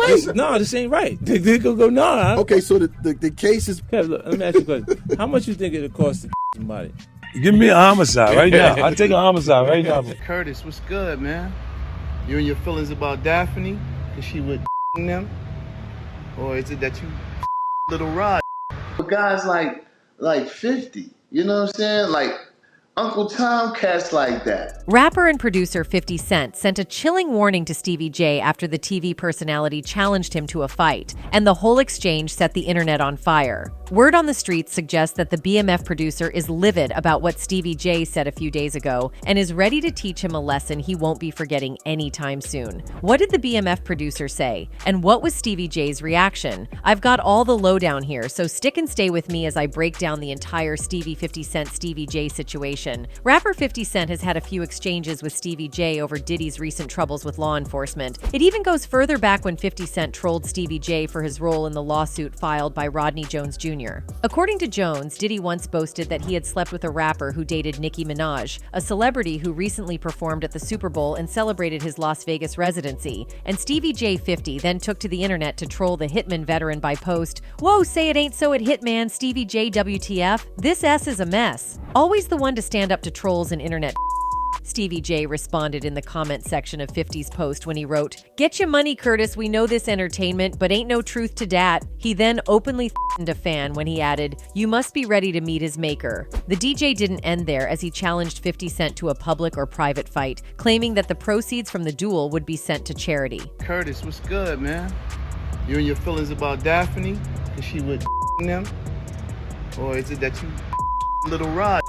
right. No, this ain't right. They go, nah. Okay, so the case is... Kev, look, let me ask you a question. How much you think it'll cost to somebody? Give me a homicide right now. I'll take a homicide right now. Curtis, what's good, man? You and your feelings about Daphne? Cause she would them? Or is it that you little Rod? Guys like 50, you know what I'm saying? Like Uncle Tom cats like that. Rapper and producer 50 Cent sent a chilling warning to Stevie J after the TV personality challenged him to a fight, and the whole exchange set the internet on fire. Word on the streets suggests that the BMF producer is livid about what Stevie J said a few days ago and is ready to teach him a lesson he won't be forgetting anytime soon. What did the BMF producer say? And what was Stevie J's reaction? I've got all the lowdown here, so stick and stay with me as I break down the entire Stevie 50 Cent Stevie J situation. Rapper 50 Cent has had a few exchanges with Stevie J over Diddy's recent troubles with law enforcement. It even goes further back when 50 Cent trolled Stevie J for his role in the lawsuit filed by Rodney Jones Jr. According to Jones, Diddy once boasted that he had slept with a rapper who dated Nicki Minaj, a celebrity who recently performed at the Super Bowl and celebrated his Las Vegas residency, and Stevie J 50 then took to the internet to troll the Hitman veteran by post, "Whoa, say it ain't so at Hitman, Stevie J WTF, this S is a mess." Always the one to stand up to trolls and internet Stevie J responded in the comment section of 50's post when he wrote, "Get your money, Curtis, we know this entertainment, but ain't no truth to dat." He then openly a fan when he added, "You must be ready to meet his maker." The DJ didn't end there as he challenged 50 Cent to a public or private fight, claiming that the proceeds from the duel would be sent to charity. Curtis, what's good, man? You and your feelings about Daphne? Cause she would them? Or is it that you little Rod?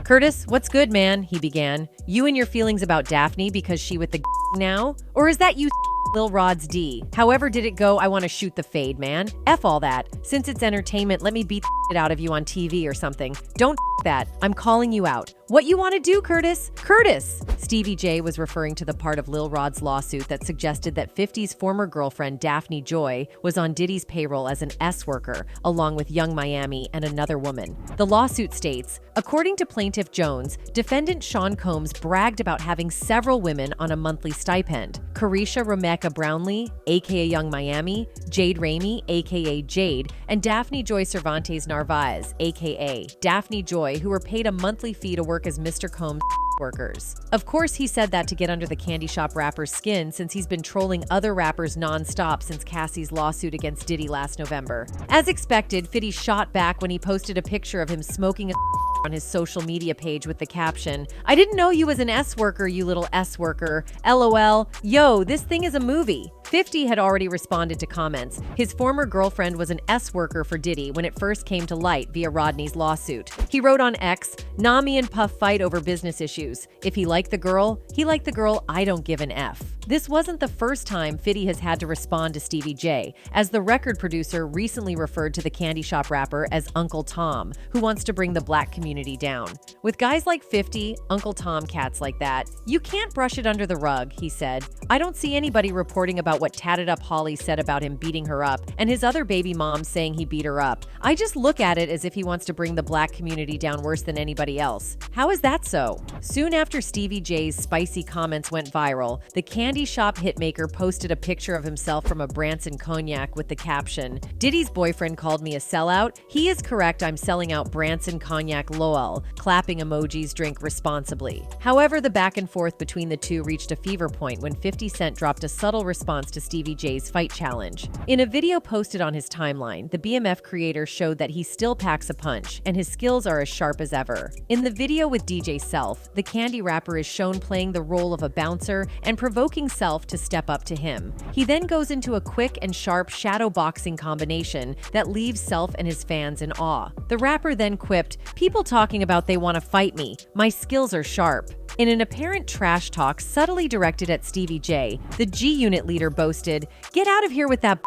Curtis, what's good, man? He began. You and your feelings about Daphne because she with the now? Or is that you Lil Rod's D? However did it go, I want to shoot the fade, man. F all that. Since it's entertainment, let me beat it out of you on TV or something. Don't that. I'm calling you out. What you want to do, Curtis? Curtis! Stevie J was referring to the part of Lil Rod's lawsuit that suggested that 50's former girlfriend, Daphne Joy, was on Diddy's payroll as an S worker, along with Young Miami and another woman. The lawsuit states, according to plaintiff Jones, defendant Sean Combs bragged about having several women on a monthly stipend. Carisha Rebecca Brownlee, aka Young Miami, Jade Ramey, aka Jade, and Daphne Joy Cervantes Narvaez, aka Daphne Joy, who were paid a monthly fee to work as Mr. Combs' workers. Of course, he said that to get under the candy shop rapper's skin since he's been trolling other rappers non-stop since Cassie's lawsuit against Diddy last November. As expected, 50 shot back when he posted a picture of him smoking a on his social media page with the caption, "I didn't know you was an S worker, you little S worker. LOL. Yo, this thing is a movie." 50 had already responded to comments. His former girlfriend was an S worker for Diddy when it first came to light via Rodney's lawsuit. He wrote on X, "Nami and Puff fight over business issues. If he liked the girl, he liked the girl, I don't give an F." This wasn't the first time 50 has had to respond to Stevie J, as the record producer recently referred to the candy shop rapper as Uncle Tom, who wants to bring the black community down. With guys like 50, Uncle Tom cats like that, you can't brush it under the rug, he said. I don't see anybody reporting about what tatted up Holly said about him beating her up and his other baby mom saying he beat her up. I just look at it as if he wants to bring the black community down worse than anybody else. How is that so? Soon after Stevie J's spicy comments went viral, the candy shop hitmaker posted a picture of himself from a Branson cognac with the caption, "Diddy's boyfriend called me a sellout. He is correct, I'm selling out Branson cognac lol. Clapping emojis, drink responsibly." However, the back and forth between the two reached a fever point when 50 Cent dropped a subtle response to Stevie J's fight challenge. In a video posted on his timeline, the BMF creator showed that he still packs a punch, and his skills are as sharp as ever. In the video with DJ Self, the candy rapper is shown playing the role of a bouncer and provoking Self to step up to him. He then goes into a quick and sharp shadow boxing combination that leaves Self and his fans in awe. The rapper then quipped, "People talking about they want to fight me. My skills are sharp." In an apparent trash talk subtly directed at Stevie J, the G-Unit leader boasted, "Get out of here with that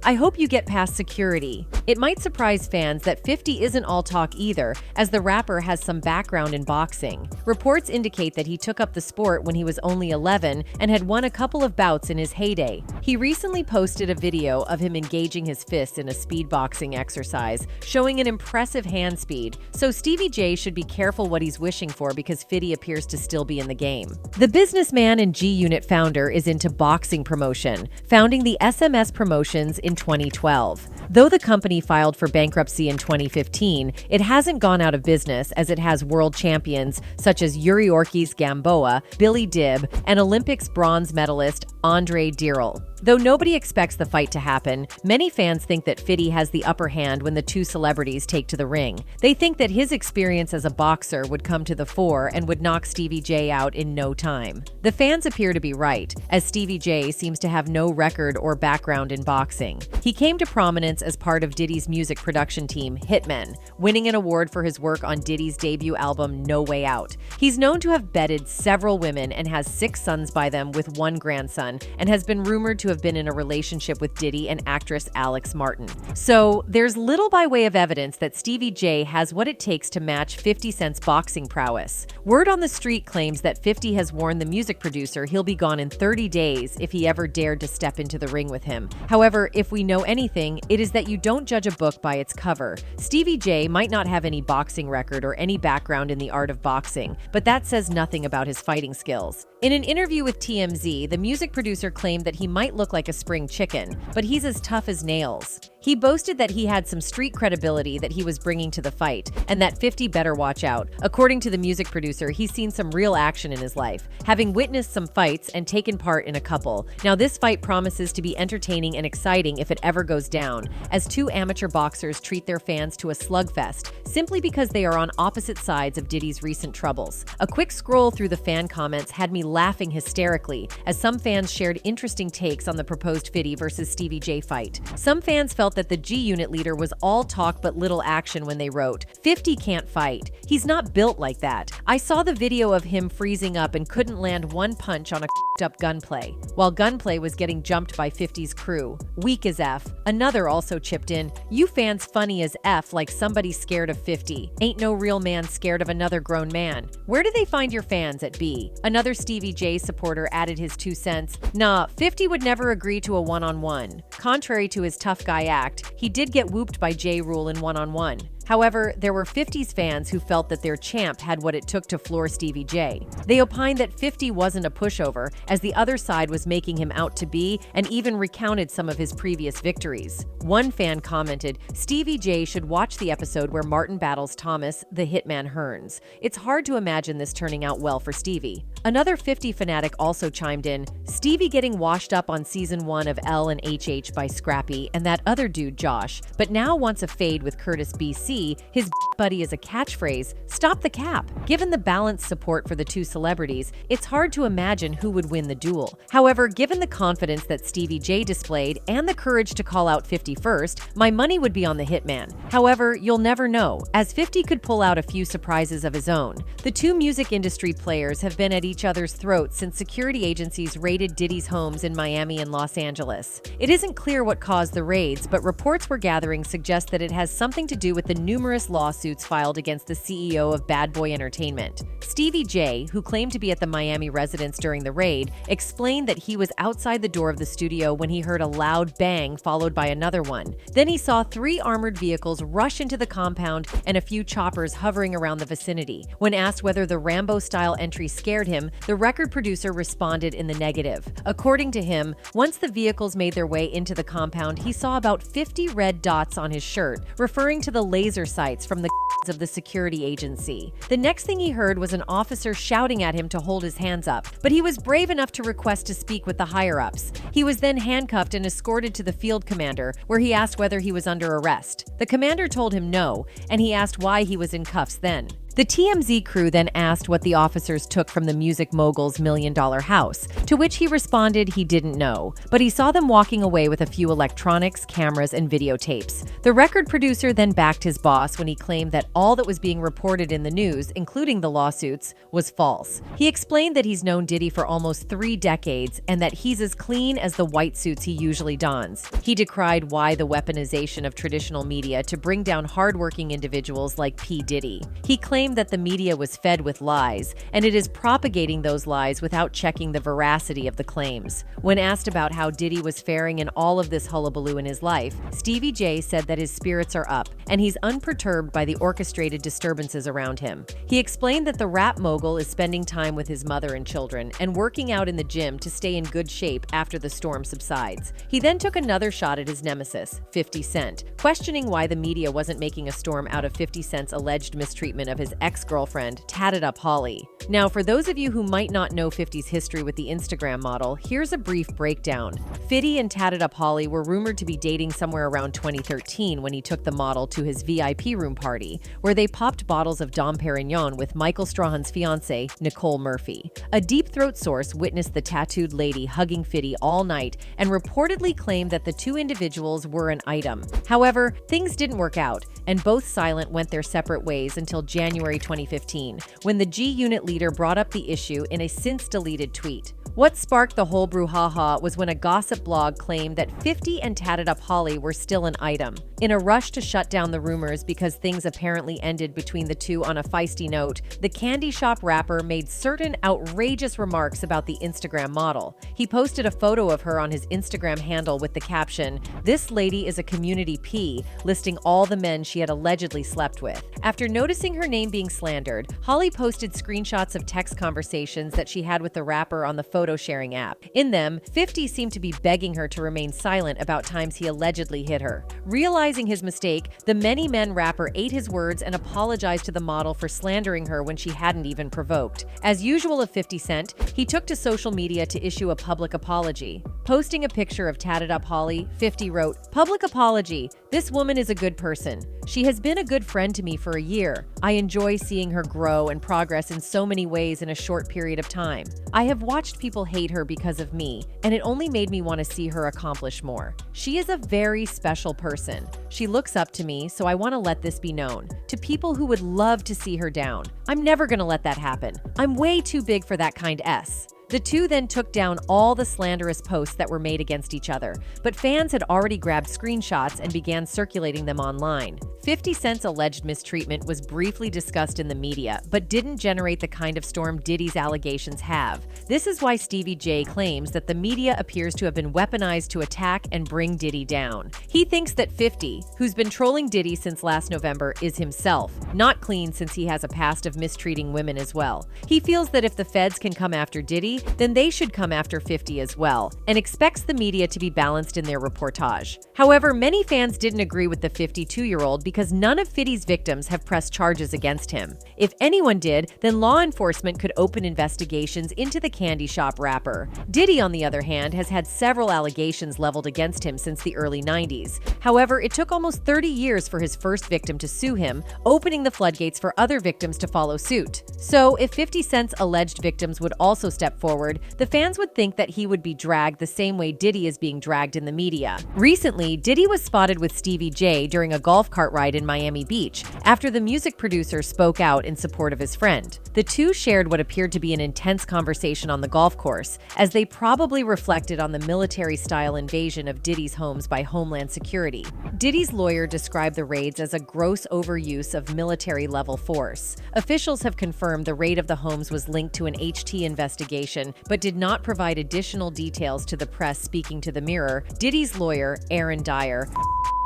I hope you get past security. It might surprise fans that 50 isn't all talk either, as the rapper has some background in boxing. Reports indicate that he took up the sport when he was only 11 and had won a couple of bouts in his heyday. He recently posted a video of him engaging his fists in a speed boxing exercise, showing an impressive hand speed, so Stevie J should be careful what he's wishing for because 50 appears to still be in the game. The businessman and G-Unit founder is into boxing promotion, founding the SMS Promotions in 2012. Though the company filed for bankruptcy in 2015, it hasn't gone out of business as it has world champions such as Yuriorkis Gamboa, Billy Dib, and Olympics bronze medalist Andre Dirrell. Though nobody expects the fight to happen, many fans think that 50 has the upper hand when the two celebrities take to the ring. They think that his experience as a boxer would come to the fore and would knock Stevie J out in no time. The fans appear to be right, as Stevie J seems to have no record or background in boxing. He came to prominence as part of Diddy's music production team, Hitmen, winning an award for his work on Diddy's debut album, No Way Out. He's known to have bedded several women and has 6 sons by them with 1 grandson, and has been rumored to have been in a relationship with Diddy and actress Alex Martin. So there's little by way of evidence that Stevie J has what it takes to match 50 Cent's boxing prowess. Word on the street claims that 50 has warned the music producer he'll be gone in 30 days if he ever dared to step into the ring with him. However, if we know anything, it is that you don't judge a book by its cover. Stevie J might not have any boxing record or any background in the art of boxing, but that says nothing about his fighting skills. In an interview with TMZ, the music producer claimed that he might look like a spring chicken, but he's as tough as nails. He boasted that he had some street credibility that he was bringing to the fight, and that 50 better watch out. According to the music producer, he's seen some real action in his life, having witnessed some fights and taken part in a couple. Now, this fight promises to be entertaining and exciting if it ever goes down, as 2 amateur boxers treat their fans to a slugfest, simply because they are on opposite sides of Diddy's recent troubles. A quick scroll through the fan comments had me laughing hysterically, as some fans shared interesting takes on the proposed 50 versus Stevie J fight. Some fans felt that the G-Unit leader was all talk but little action when they wrote, 50 can't fight. He's not built like that. I saw the video of him freezing up and couldn't land one punch on a up gunplay, while gunplay was getting jumped by 50's crew. Weak as F. Another also chipped in, you fans funny as F like somebody scared of 50. Ain't no real man scared of another grown man. Where do they find your fans at B? Another Stevie J supporter added his 2 cents. Nah, 50 would never agree to a one-on-one. Contrary to his tough guy act, he did get whooped by J Rule in one-on-one. However, there were 50's fans who felt that their champ had what it took to floor Stevie J. They opined that 50 wasn't a pushover, as the other side was making him out to be, and even recounted some of his previous victories. One fan commented, Stevie J should watch the episode where Martin battles Thomas, the hitman Hearns. It's hard to imagine this turning out well for Stevie. Another 50 fanatic also chimed in, Stevie getting washed up on season 1 of L and HH by Scrappy and that other dude Josh, but now wants a fade with Curtis BC. His buddy is a catchphrase. Stop the cap. Given the balanced support for the 2 celebrities, it's hard to imagine who would win the duel. However, given the confidence that Stevie J displayed and the courage to call out 50 first, my money would be on the hitman. However, you'll never know, as 50 could pull out a few surprises of his own. The 2 music industry players have been at each other's throats since security agencies raided Diddy's homes in Miami and Los Angeles. It isn't clear what caused the raids, but reports we're gathering suggest that it has something to do with the numerous lawsuits filed against the CEO of Bad Boy Entertainment. Stevie J, who claimed to be at the Miami residence during the raid, explained that he was outside the door of the studio when he heard a loud bang followed by another one. Then he saw 3 armored vehicles rush into the compound and a few choppers hovering around the vicinity. When asked whether the Rambo-style entry scared him, the record producer responded in the negative. According to him, once the vehicles made their way into the compound, he saw about 50 red dots on his shirt, referring to the laser sights from the of the security agency. The next thing he heard was an officer shouting at him to hold his hands up, but he was brave enough to request to speak with the higher-ups. He was then handcuffed and escorted to the field commander, where he asked whether he was under arrest. The commander told him no, and he asked why he was in cuffs then. The TMZ crew then asked what the officers took from the music mogul's million-dollar house, to which he responded he didn't know, but he saw them walking away with a few electronics, cameras, and videotapes. The record producer then backed his boss when he claimed that all that was being reported in the news, including the lawsuits, was false. He explained that he's known Diddy for almost 3 decades and that he's as clean as the white suits he usually dons. He decried why the weaponization of traditional media to bring down hardworking individuals like P. Diddy. He claimed that the media was fed with lies, and it is propagating those lies without checking the veracity of the claims. When asked about how Diddy was faring in all of this hullabaloo in his life, Stevie J said that his spirits are up, and he's unperturbed by the orchestrated disturbances around him. He explained that the rap mogul is spending time with his mother and children and working out in the gym to stay in good shape after the storm subsides. He then took another shot at his nemesis, 50 Cent, questioning why the media wasn't making a storm out of 50 Cent's alleged mistreatment of his ex-girlfriend, Tatted Up Holly. Now, for those of you who might not know 50's history with the Instagram model, here's a brief breakdown. 50 and Tatted Up Holly were rumored to be dating somewhere around 2013 when he took the model to his VIP room party, where they popped bottles of Dom Perignon with Michael Strahan's fiancée, Nicole Murphy. A Deep Throat source witnessed the tattooed lady hugging 50 all night and reportedly claimed that the two individuals were an item. However, things didn't work out, and both Silent went their separate ways until January 2015, when the G-Unit leader brought up the issue in a since-deleted tweet. What sparked the whole brouhaha was when a gossip blog claimed that 50 and Tatted Up Holly were still an item. In a rush to shut down the rumors because things apparently ended between the two on a feisty note, the candy shop rapper made certain outrageous remarks about the Instagram model. He posted a photo of her on his Instagram handle with the caption, "This lady is a community P," listing all the men she had allegedly slept with. After noticing her name being slandered, Holly posted screenshots of text conversations that she had with the rapper on the photo sharing app. In them, 50 seemed to be begging her to remain silent about times he allegedly hit her. Realizing his mistake, the Many Men rapper ate his words and apologized to the model for slandering her when she hadn't even provoked. As usual of 50 Cent, he took to social media to issue a public apology. Posting a picture of Tatted Up Holly, 50 wrote, "Public apology. This woman is a good person. She has been a good friend to me for a year. I enjoy seeing her grow and progress in so many ways in a short period of time. I have watched people hate her because of me, and it only made me want to see her accomplish more. She is a very special person. She looks up to me, so I want to let this be known. To people who would love to see her down, I'm never going to let that happen. I'm way too big for that kind S." The two then took down all the slanderous posts that were made against each other, but fans had already grabbed screenshots and began circulating them online. 50 Cent's alleged mistreatment was briefly discussed in the media, but didn't generate the kind of storm Diddy's allegations have. This is why Stevie J claims that the media appears to have been weaponized to attack and bring Diddy down. He thinks that 50, who's been trolling Diddy since last November, is himself not clean since he has a past of mistreating women as well. He feels that if the feds can come after Diddy, then they should come after 50 as well, and expects the media to be balanced in their reportage. However, many fans didn't agree with the 52-year-old because none of 50's victims have pressed charges against him. If anyone did, then law enforcement could open investigations into the candy shop rapper. Diddy, on the other hand, has had several allegations leveled against him since the early 90s. However, it took almost 30 years for his first victim to sue him, opening the floodgates for other victims to follow suit. So, if 50 Cent's alleged victims would also step forward, the fans would think that he would be dragged the same way Diddy is being dragged in the media. Recently, Diddy was spotted with Stevie J during a golf cart ride in Miami Beach after the music producer spoke out in support of his friend. The two shared what appeared to be an intense conversation on the golf course, as they probably reflected on the military-style invasion of Diddy's homes by Homeland Security. Diddy's lawyer described the raids as a gross overuse of military-level force. Officials have confirmed the raid of the homes was linked to an HT investigation, but did not provide additional details to the press. Speaking to the Mirror, Diddy's lawyer, Aaron Dyer,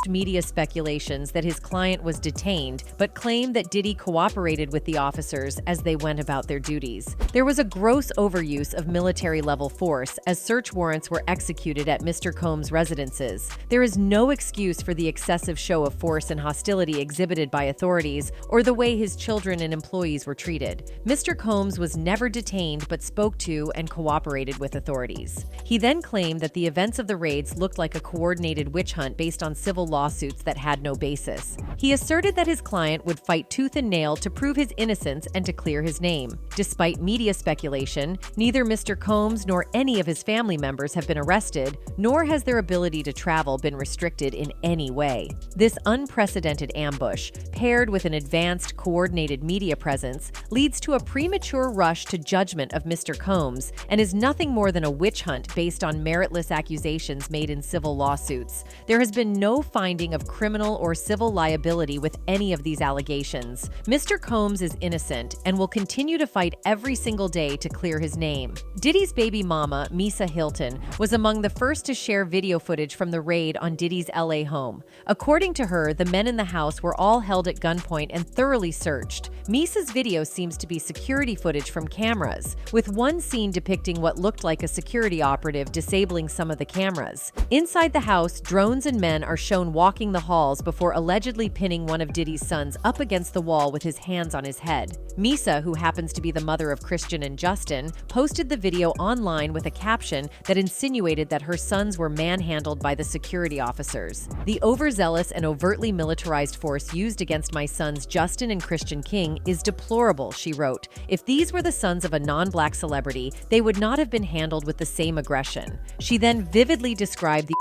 media speculations that his client was detained, but claimed that Diddy cooperated with the officers as they went about their duties. There was a gross overuse of military-level force as search warrants were executed at Mr. Combs' residences. There is no excuse for the excessive show of force and hostility exhibited by authorities or the way his children and employees were treated. Mr. Combs was never detained but spoke to and cooperated with authorities. He then claimed that the events of the raids looked like a coordinated witch hunt based on civil lawsuits that had no basis. He asserted that his client would fight tooth and nail to prove his innocence and to clear his name. Despite media speculation, neither Mr. Combs nor any of his family members have been arrested, nor has their ability to travel been restricted in any way. This unprecedented ambush, paired with an advanced, coordinated media presence, leads to a premature rush to judgment of Mr. Combs and is nothing more than a witch hunt based on meritless accusations made in civil lawsuits. There has been no finding of criminal or civil liability with any of these allegations. Mr. Combs is innocent and will continue to fight every single day to clear his name. Diddy's baby mama, Misa Hilton, was among the first to share video footage from the raid on Diddy's LA home. According to her, the men in the house were all held at gunpoint and thoroughly searched. Misa's video seems to be security footage from cameras, with one scene depicting what looked like a security operative disabling some of the cameras. Inside the house, drones and men are shown walking the halls before allegedly pinning one of Diddy's sons up against the wall with his hands on his head. Misa, who happens to be the mother of Christian and Justin, posted the video online with a caption that insinuated that her sons were manhandled by the security officers. "The overzealous and overtly militarized force used against my sons Justin and Christian King is deplorable," she wrote. "If these were the sons of a non-black celebrity, they would not have been handled with the same aggression." She then vividly described the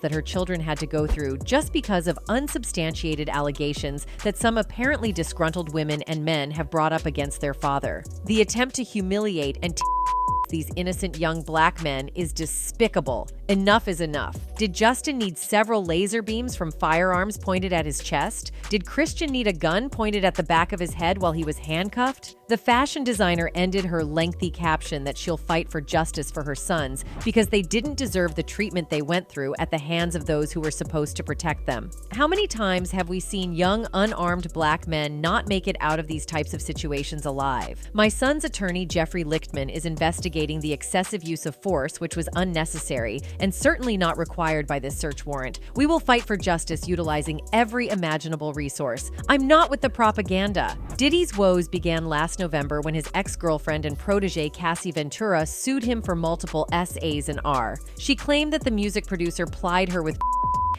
that her children had to go through just because of unsubstantiated allegations that some apparently disgruntled women and men have brought up against their father. The attempt to humiliate and these innocent young black men is despicable. Enough is enough. Did Justin need several laser beams from firearms pointed at his chest? Did Christian need a gun pointed at the back of his head while he was handcuffed? The fashion designer ended her lengthy caption that she'll fight for justice for her sons because they didn't deserve the treatment they went through at the hands of those who were supposed to protect them. How many times have we seen young, unarmed black men not make it out of these types of situations alive? My son's attorney, Jeffrey Lichtman, is investigating the excessive use of force, which was unnecessary and certainly not required by this search warrant. We will fight for justice utilizing every imaginable resource. I'm not with the propaganda. Diddy's woes began last November when his ex-girlfriend and protege Cassie Ventura sued him for multiple S.A.s and R. She claimed that the music producer plied her with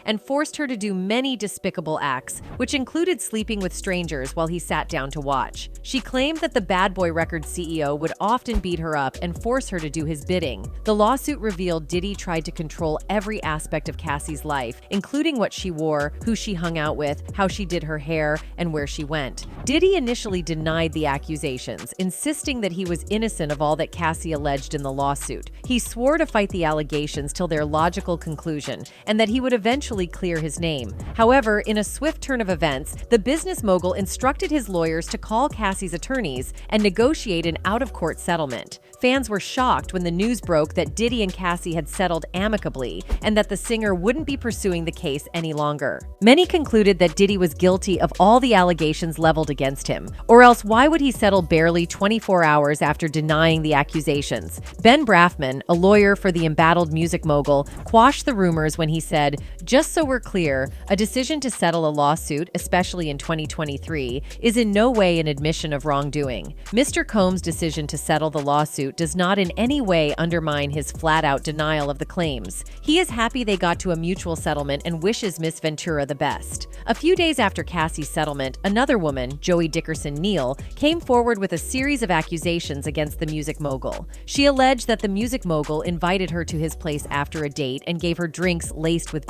and forced her to do many despicable acts, which included sleeping with strangers while he sat down to watch. She claimed that the Bad Boy Records CEO would often beat her up and force her to do his bidding. The lawsuit revealed Diddy tried to control every aspect of Cassie's life, including what she wore, who she hung out with, how she did her hair, and where she went. Diddy initially denied the accusations, insisting that he was innocent of all that Cassie alleged in the lawsuit. He swore to fight the allegations till their logical conclusion, and that he would eventually clear his name. However, in a swift turn of events, the business mogul instructed his lawyers to call Cassie's attorneys and negotiate an out-of-court settlement. Fans were shocked when the news broke that Diddy and Cassie had settled amicably and that the singer wouldn't be pursuing the case any longer. Many concluded that Diddy was guilty of all the allegations leveled against him, or else why would he settle barely 24 hours after denying the accusations? Ben Braffman, a lawyer for the embattled music mogul, quashed the rumors when he said, "Just so we're clear, a decision to settle a lawsuit, especially in 2023, is in no way an admission of wrongdoing. Mr. Combs' decision to settle the lawsuit does not in any way undermine his flat-out denial of the claims. He is happy they got to a mutual settlement and wishes Miss Ventura the best." A few days after Cassie's settlement, another woman, Joey Dickerson Neal, came forward with a series of accusations against the music mogul. She alleged that the music mogul invited her to his place after a date and gave her drinks laced with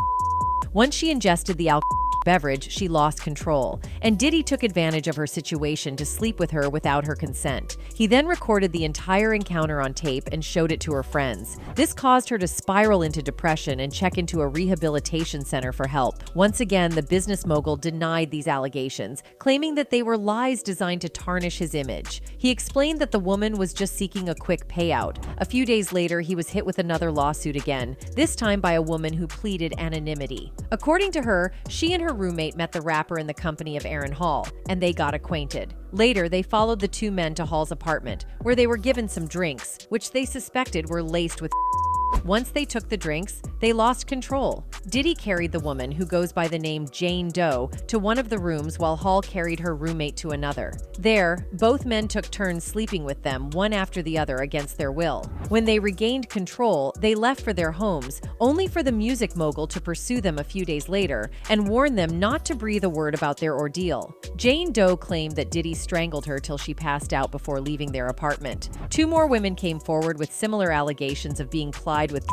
Once she ingested the alcohol beverage, she lost control, and Diddy took advantage of her situation to sleep with her without her consent. He then recorded the entire encounter on tape and showed it to her friends. This caused her to spiral into depression and check into a rehabilitation center for help. Once again, the business mogul denied these allegations, claiming that they were lies designed to tarnish his image. He explained that the woman was just seeking a quick payout. A few days later, he was hit with another lawsuit again, this time by a woman who pleaded anonymity. According to her, she and her roommate met the rapper in the company of Aaron Hall, and they got acquainted. Later, they followed the two men to Hall's apartment, where they were given some drinks, which they suspected were laced with Once they took the drinks, they lost control. Diddy carried the woman, who goes by the name Jane Doe, to one of the rooms while Hall carried her roommate to another. There, both men took turns sleeping with them, one after the other, against their will. When they regained control, they left for their homes, only for the music mogul to pursue them a few days later and warn them not to breathe a word about their ordeal. Jane Doe claimed that Diddy strangled her till she passed out before leaving their apartment. 2 more women came forward with similar allegations of being plied with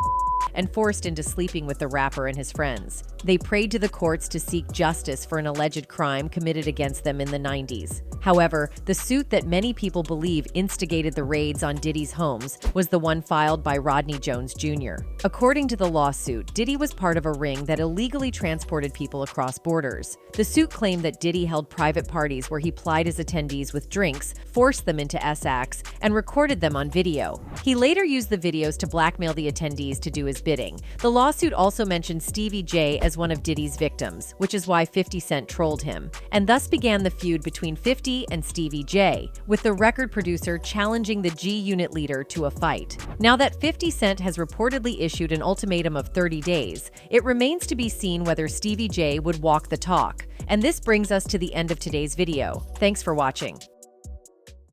and forced into sleeping with the rapper and his friends. They prayed to the courts to seek justice for an alleged crime committed against them in the 90s. However, the suit that many people believe instigated the raids on Diddy's homes was the one filed by Rodney Jones Jr. According to the lawsuit, Diddy was part of a ring that illegally transported people across borders. The suit claimed that Diddy held private parties where he plied his attendees with drinks, forced them into acts, and recorded them on video. He later used the videos to blackmail the attendees to do his bidding. The lawsuit also mentioned Stevie J as one of Diddy's victims, which is why 50 Cent trolled him, and thus began the feud between 50 and Stevie J, with the record producer challenging the G-Unit leader to a fight. Now that 50 Cent has reportedly issued an ultimatum of 30 days, it remains to be seen whether Stevie J would walk the talk. And this brings us to the end of today's video. Thanks for watching.